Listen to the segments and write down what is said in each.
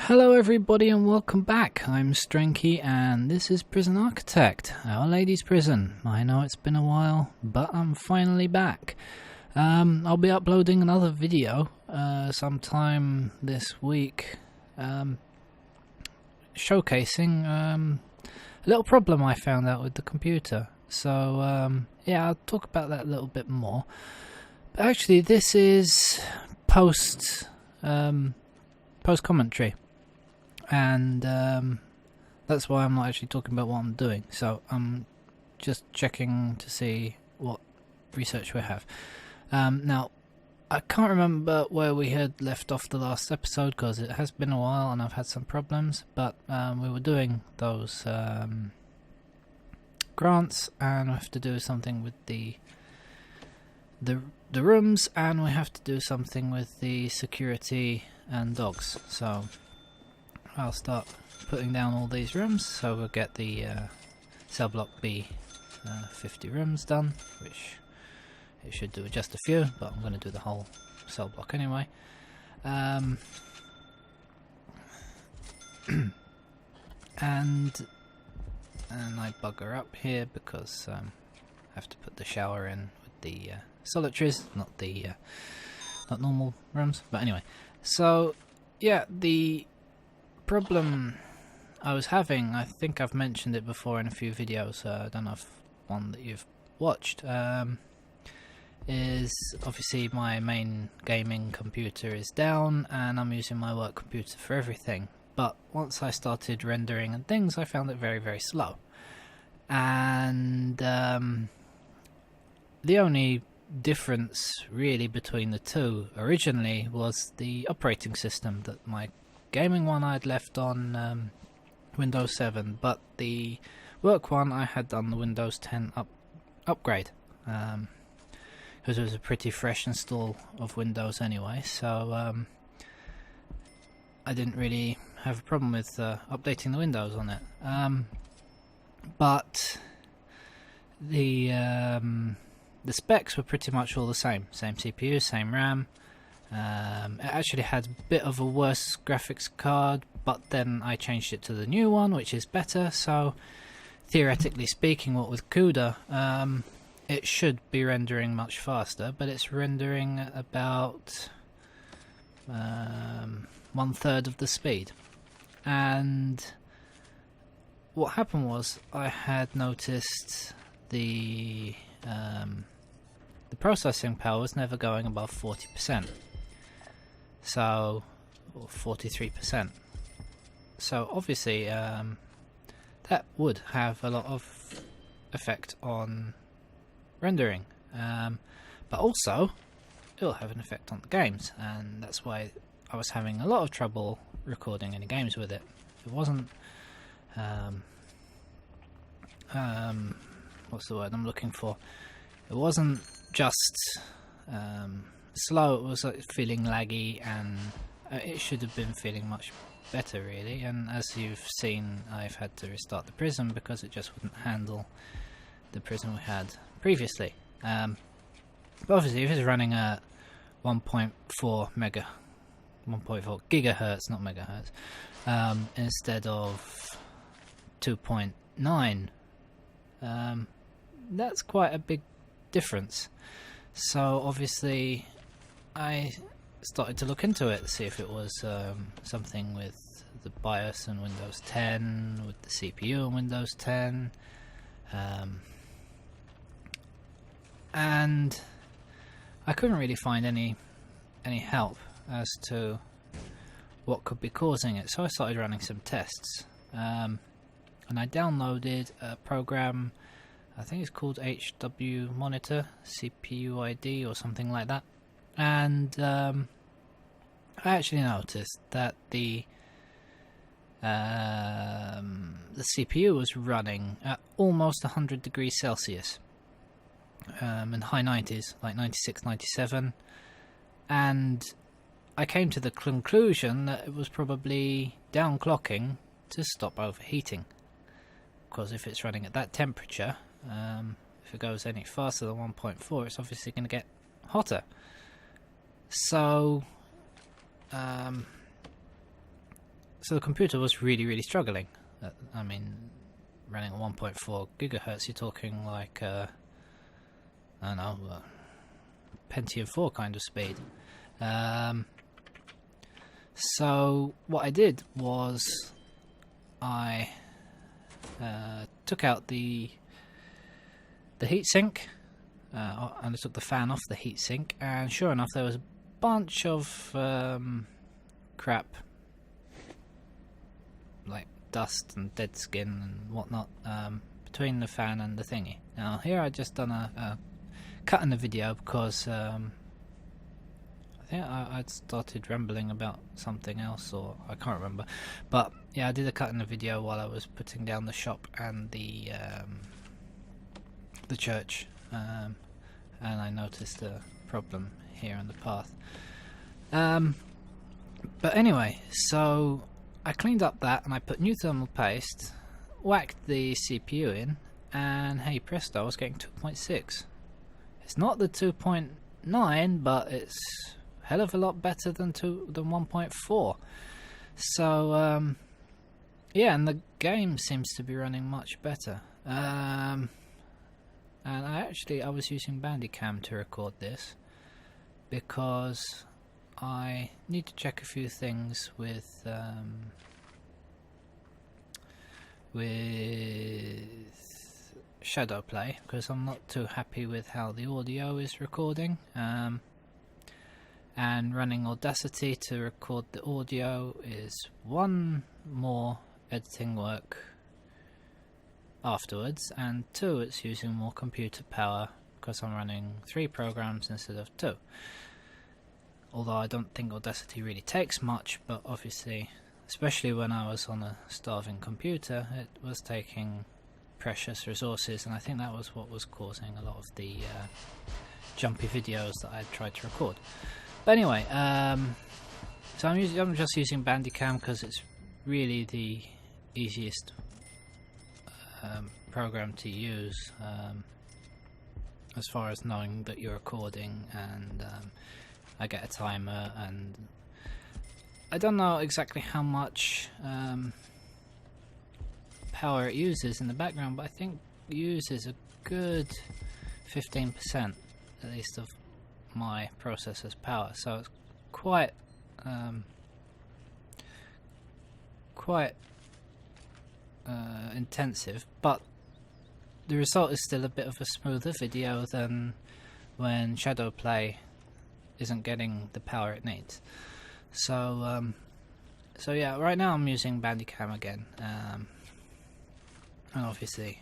Hello everybody and welcome back. I'm Strenky and this is Prison Architect, Our Lady's Prison. I know it's been a while, but I'm finally back. I'll be uploading another video sometime this week, showcasing a little problem I found out with the computer. So yeah, I'll talk about that a little bit more. But actually this is post commentary. And that's why I'm not actually talking about what I'm doing. So I'm just checking to see what research we have. Now, I can't remember where we had left off the last episode because it has been a while and I've had some problems. But we were doing those grants, and we have to do something with the rooms, and we have to do something with the security and dogs. So I'll start putting down all these rooms, so we'll get the cell block B 50 rooms done, which it should do just a few, but I'm going to do the whole cell block anyway. And I bugger up here because I have to put the shower in with the solitaries, not normal rooms. But anyway, so yeah, the problem I was having, I think I've mentioned it before in a few videos, I don't know if one that you've watched, is obviously my main gaming computer is down and I'm using my work computer for everything. But once I started rendering and things, I found it very, very slow. And the only difference really between the two originally was the operating system. That my gaming one I'd left on Windows 7, but the work one I had done the Windows 10 upgrade, because it was a pretty fresh install of Windows anyway, so I didn't really have a problem with updating the Windows on it. But the specs were pretty much all the same CPU, same RAM. It actually had a bit of a worse graphics card, but then I changed it to the new one, which is better. So theoretically speaking, what with CUDA, it should be rendering much faster, but it's rendering at about 1/3 of the speed. And what happened was I had noticed the processing power was never going above 40%. So, or 43%. So obviously that would have a lot of effect on rendering, but also it'll have an effect on the games, and that's why I was having a lot of trouble recording any games with it. It wasn't what's the word I'm looking for? It wasn't just slow, it was like feeling laggy, and it should have been feeling much better really. And as you've seen, I've had to restart the Prism because it just wouldn't handle the Prism we had previously. But obviously if it's running at 1.4 gigahertz, not megahertz, instead of 2.9, that's quite a big difference. So obviously I started to look into it to see if it was something with the BIOS and Windows 10, with the CPU and Windows 10, and I couldn't really find any help as to what could be causing it. So I started running some tests, and I downloaded a program, I think it's called HW Monitor, CPU ID or something like that. And I actually noticed that the CPU was running at almost 100 degrees Celsius, in high 90s, like 96, 97. And I came to the conclusion that it was probably downclocking to stop overheating. Because if it's running at that temperature, if it goes any faster than 1.4, it's obviously going to get hotter. So So the computer was really struggling. I mean, running at 1.4 gigahertz, you're talking like I don't know, Pentium 4 kind of speed. So what I did was I took out the heatsink, and I took the fan off the heatsink, and sure enough, there was a bunch of crap, like dust and dead skin and whatnot, between the fan and the thingy. Now here I just done a cut in the video because I think I'd started rambling about something else, or I can't remember. But yeah, I did a cut in the video while I was putting down the shop and the church, and I noticed a problem here on the path. But anyway, so I cleaned up that and I put new thermal paste, whacked the CPU in, and hey presto, I was getting 2.6. It's not the 2.9, but it's a hell of a lot better than 1.4. So yeah, and the game seems to be running much better. And I was using Bandicam to record this because I need to check a few things with Shadowplay, because I'm not too happy with how the audio is recording, and running Audacity to record the audio is one more editing work afterwards, and two, it's using more computer power because I'm running 3 programs instead of 2. Although I don't think Audacity really takes much, but obviously, especially when I was on a starving computer, it was taking precious resources, and I think that was what was causing a lot of the jumpy videos that I tried to record. But anyway, so I'm just using Bandicam because it's really the easiest program to use as far as knowing that you're recording, and I get a timer, and I don't know exactly how much power it uses in the background, but I think it uses a good 15% at least of my processor's power, so it's quite intensive, but the result is still a bit of a smoother video than when Shadowplay isn't getting the power it needs. So so yeah, right now I'm using Bandicam again, and obviously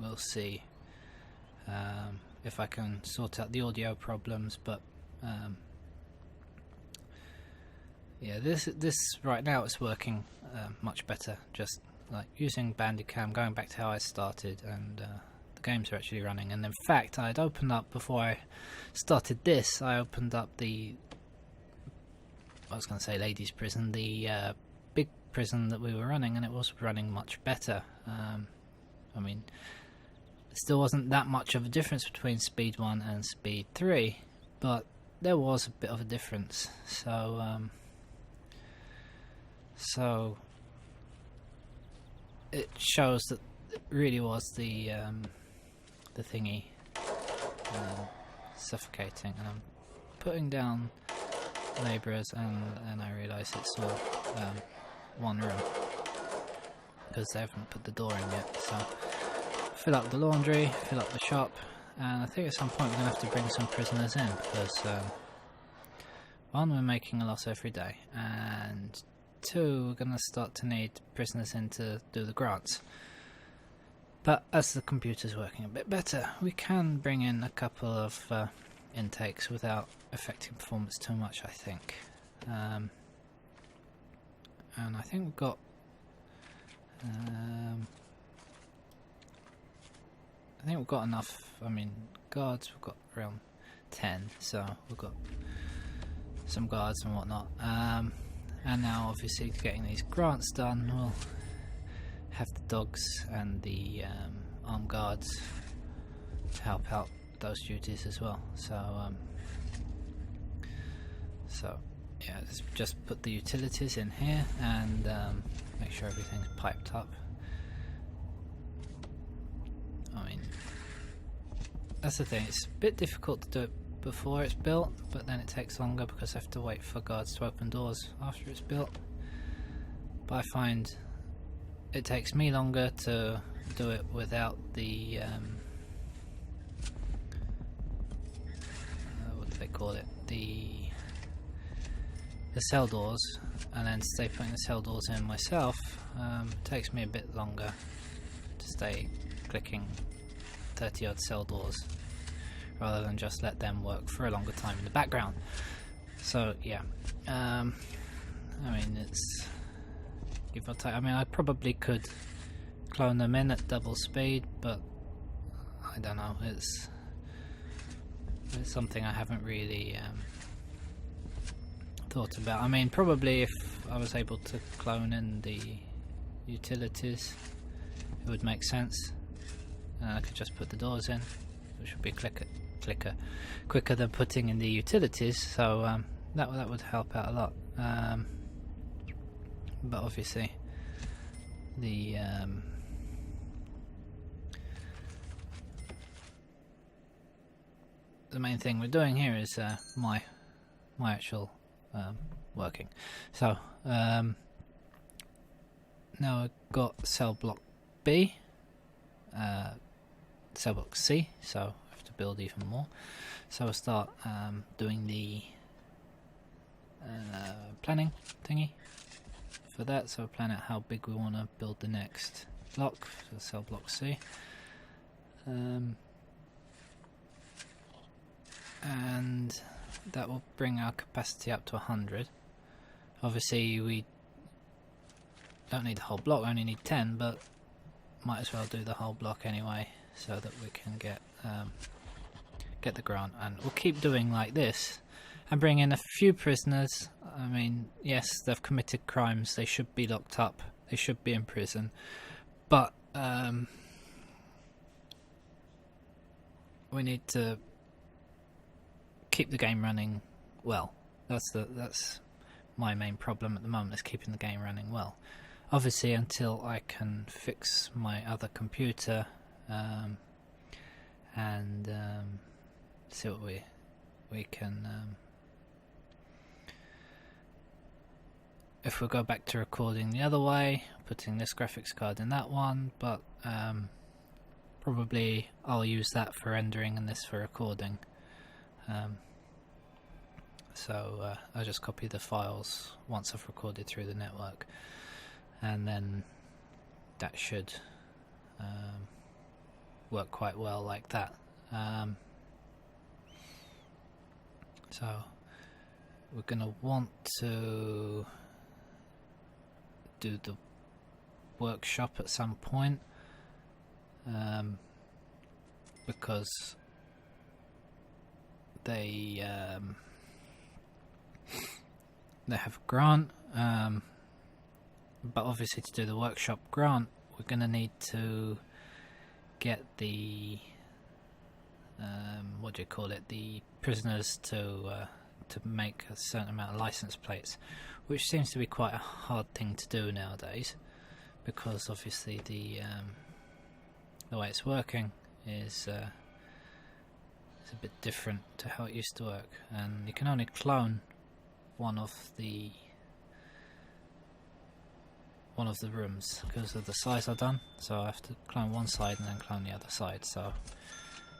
we'll see if I can sort out the audio problems, but yeah, this right now it's working much better, just like using Bandicam, going back to how I started, and the games are actually running. And in fact, I'd opened up, before I started this, I opened up I was going to say ladies prison, the big prison that we were running, and it was running much better. I mean, there still wasn't that much of a difference between speed 1 and speed 3, but there was a bit of a difference. So it shows that it really was the thingy suffocating. And I'm putting down labourers, and I realise it's all one room because they haven't put the door in yet. So fill up the laundry, fill up the shop, and I think at some point we're going to have to bring some prisoners in, because one, we're making a loss every day, and two, we're going to start to need prisoners in to do the grants. But as the computer's working a bit better, we can bring in a couple of intakes without affecting performance too much, I think. And I think we've got enough. I mean, guards, we've got around 10, so we've got some guards and whatnot. And now, obviously, getting these grants done, we'll have the dogs and the armed guards to help out those duties as well. So yeah, just put the utilities in here and make sure everything's piped up. I mean, that's the thing, it's a bit difficult to do it before it's built, but then it takes longer because I have to wait for guards to open doors after it's built. But I find it takes me longer to do it without the what do they call it, the cell doors, and then stay putting the cell doors in myself. Takes me a bit longer to stay clicking 30 odd cell doors rather than just let them work for a longer time in the background. So yeah, I mean, it's give or take. I mean, I probably could clone them in at double speed, but I don't know, it's something I haven't really thought about. I mean, probably if I was able to clone in the utilities, it would make sense, and I could just put the doors in, which would be quicker than putting in the utilities, so that would help out a lot. But obviously the main thing we're doing here is my actual working. So now I've got cell block B, cell block C, so I have to build even more. So I'll start doing the planning thingy for that. So I'll plan out how big we want to build the next block for cell block C. And that will bring our capacity up to 100. Obviously we don't need the whole block, we only need 10, but might as well do the whole block anyway so that we can get the grant, and we'll keep doing like this and bring in a few prisoners. I mean, yes, they've committed crimes, they should be locked up, they should be in prison, but we need to keep the game running well. That's my main problem at the moment, is keeping the game running well. Obviously, until I can fix my other computer and see what we can. If we go back to recording the other way, putting this graphics card in that one, but probably I'll use that for rendering and this for recording. So I'll just copy the files once I've recorded through the network, and then that should work quite well like that. So we're going to want to do the workshop at some point, because they have a grant, but obviously to do the workshop grant we're going to need to get the what do you call it, the prisoners to make a certain amount of license plates, which seems to be quite a hard thing to do nowadays, because obviously the way it's working is it's a bit different to how it used to work, and you can only clone one of the rooms because of the size I've done. So I have to clone one side and then clone the other side. So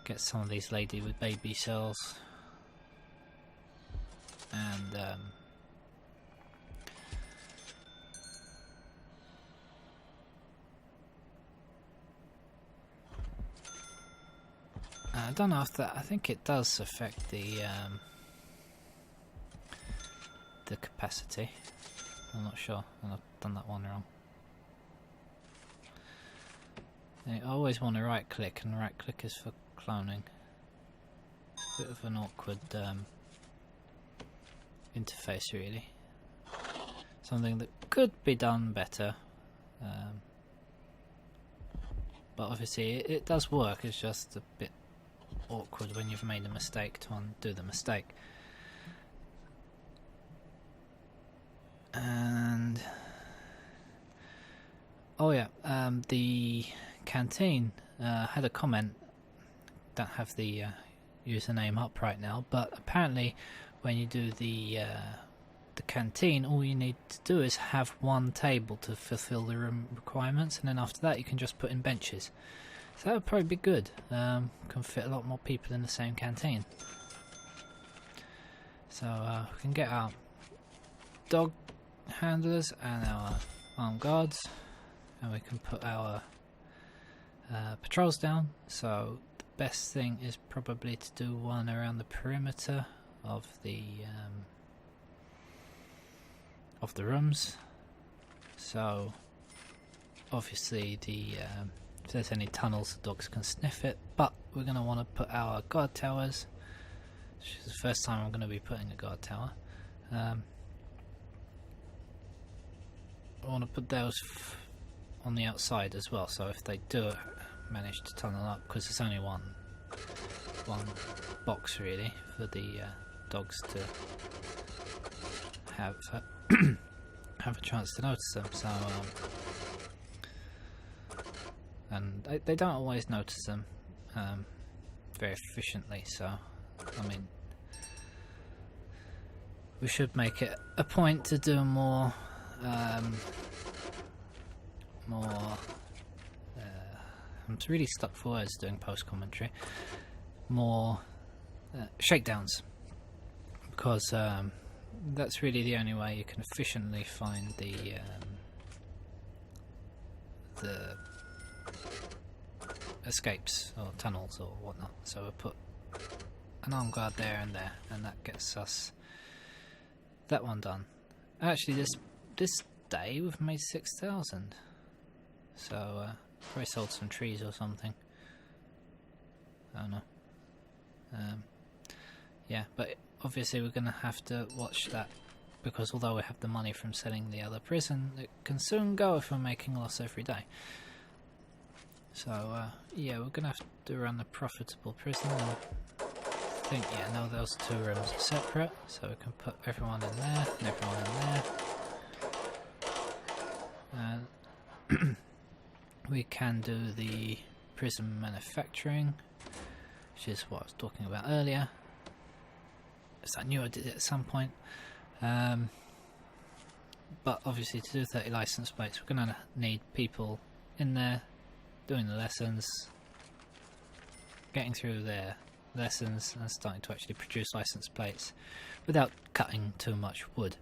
get some of these lady with baby cells, and I don't know if that. I think it does affect the capacity. I'm not sure, and I've done that one wrong. I always want to right click, and right click is for cloning. Bit of an awkward interface, really. Something that could be done better, but obviously it does work. It's just a bit awkward when you've made a mistake to undo the mistake. And oh yeah, the canteen had a comment. Don't have the username up right now, but apparently when you do the canteen, all you need to do is have one table to fulfill the room requirements, and then after that you can just put in benches. So that would probably be good. Can fit a lot more people in the same canteen. So we can get our dog handlers and our armed guards, and we can put our patrols down. So the best thing is probably to do one around the perimeter of the rooms. So obviously if there's any tunnels, the dogs can sniff it, but we're going to want to put our guard towers, which is the first time I'm going to be putting a guard tower. I want to put those on the outside as well, so if they do manage to tunnel up, because there's only one box really for the dogs to have have a chance to notice them. So and they don't always notice them very efficiently, so I mean we should make it a point to do more I'm really stuck for words doing post commentary, more shakedowns, because that's really the only way you can efficiently find the escapes or tunnels or whatnot. So we'll put an armed guard there, and that gets us that one done. Actually, this day we've made 6,000. So probably sold some trees or something. I don't know. Yeah, but obviously we're going to have to watch that, because although we have the money from selling the other prison, it can soon go if we're making a loss every day. So yeah, we're going to have to run a profitable prison. I think, yeah, no, those two rooms are separate, so we can put everyone in there and everyone in there. And we can do the prison manufacturing, which is what I was talking about earlier. So I knew I did it at some point. But obviously to do 30 license plates, we're going to need people in there doing the lessons, getting through their lessons and starting to actually produce license plates without cutting too much wood,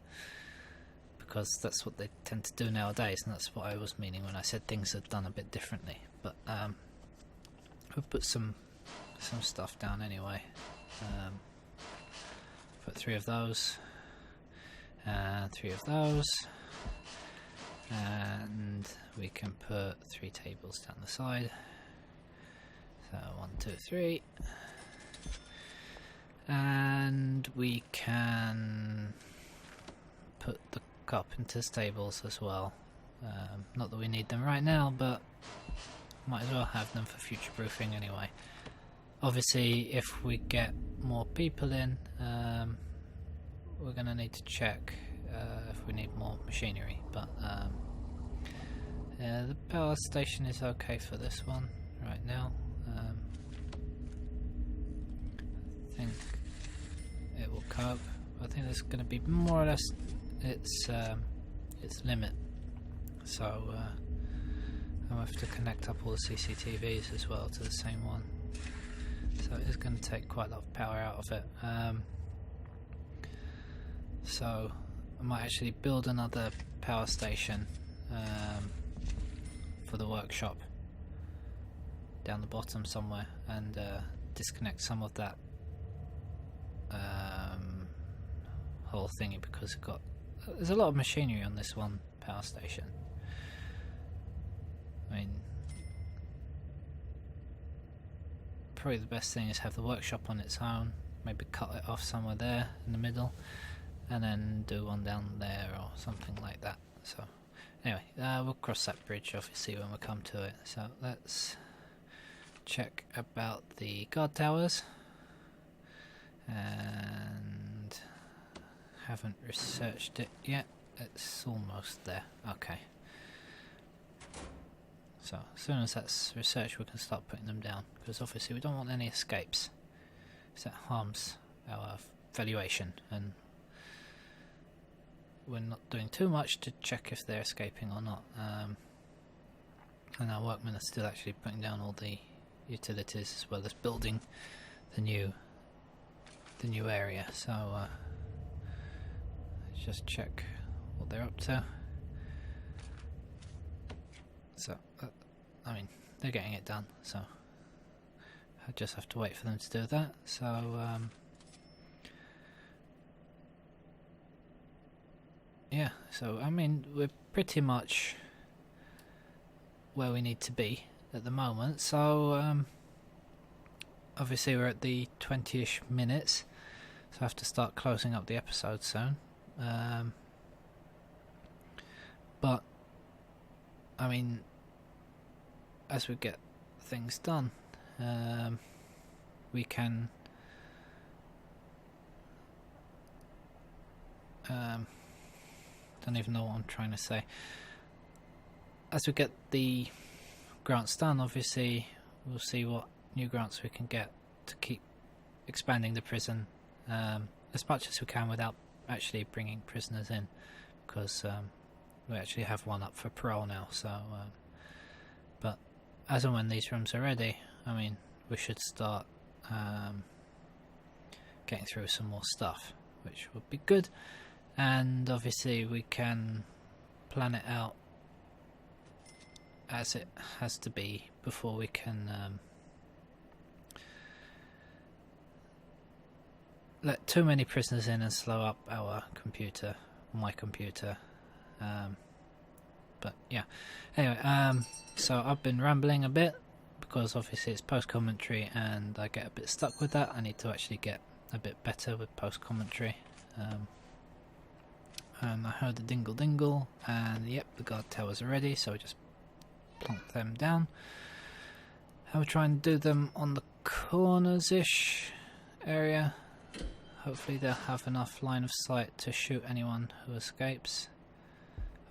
because that's what they tend to do nowadays, and that's what I was meaning when I said things are done a bit differently. But we'll put some stuff down anyway. Put 3 of those, and 3 of those, and we can put 3 tables down the side. So 1, 2, 3, and we can put the carpenter's tables as well. Not that we need them right now, but might as well have them for future proofing anyway. Obviously, if we get more people in, we're going to need to check if we need more machinery, but the power station is okay for this one right now. I think it will cope. I think there's going to be more or less its limit, so I'll have to connect up all the CCTVs as well to the same one. So it is going to take quite a lot of power out of it. So I might actually build another power station for the workshop down the bottom somewhere, and disconnect some of that whole thingy, because there's a lot of machinery on this one power station. I mean, probably the best thing is have the workshop on its own, maybe cut it off somewhere there in the middle, and then do one down there or something like that. So anyway, we'll cross that bridge obviously when we come to it. So let's check about the guard towers, and haven't researched it yet, It's almost there. Okay. So as soon as that's researched, we can start putting them down, because obviously we don't want any escapes, because that harms our valuation, and we're not doing too much to check if they're escaping or not. And our workmen are still actually putting down all the utilities as well as building the new area. So let's just check what they're up to. So I mean, they're getting it done, so I just have to wait for them to do that. So yeah, so I mean, we're pretty much where we need to be at the moment. So obviously we're at the 20-ish minutes, so I have to start closing up the episode soon. But I mean, as we get things done, we can don't even know what I'm trying to say. As we get the grants done, obviously we'll see what new grants we can get to keep expanding the prison as much as we can without actually bringing prisoners in, because we actually have one up for parole now. So but as and when these rooms are ready, I mean, we should start getting through some more stuff, which would be good. And obviously we can plan it out as it has to be before we can let too many prisoners in and slow up our computer, my computer. But yeah, anyway, so I've been rambling a bit because obviously it's post commentary and I get a bit stuck with that. I need to actually get a bit better with post commentary. And I heard the dingle dingle, and yep, the guard towers are ready, so we just plonk them down. I will try and do them on the corners-ish area. Hopefully they'll have enough line of sight to shoot anyone who escapes.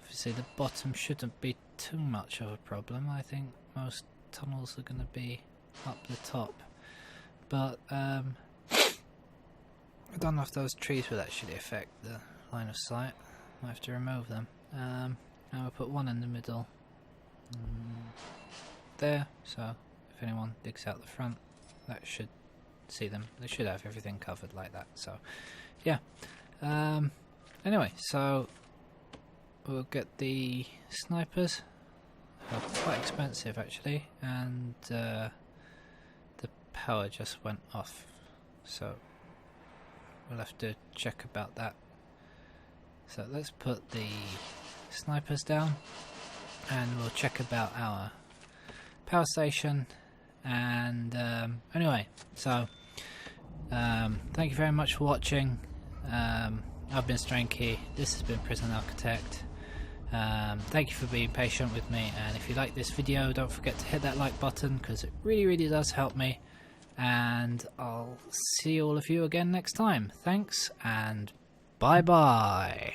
Obviously the bottom shouldn't be too much of a problem. I think most tunnels are going to be up the top. But I don't know if those trees would actually affect the line of sight. Might have to remove them. Now we'll put one in the middle there, so if anyone digs out the front, that should see them. They should have everything covered like that. So yeah, anyway, so we'll get the snipers. They're quite expensive actually, and the power just went off, so we'll have to check about that. So let's put the snipers down and we'll check about our power station. And anyway, so thank you very much for watching. I've been Stranky, this has been Prison Architect. Thank you for being patient with me, and if you like this video, don't forget to hit that like button because it really does help me. And I'll see all of you again next time. Thanks and bye bye.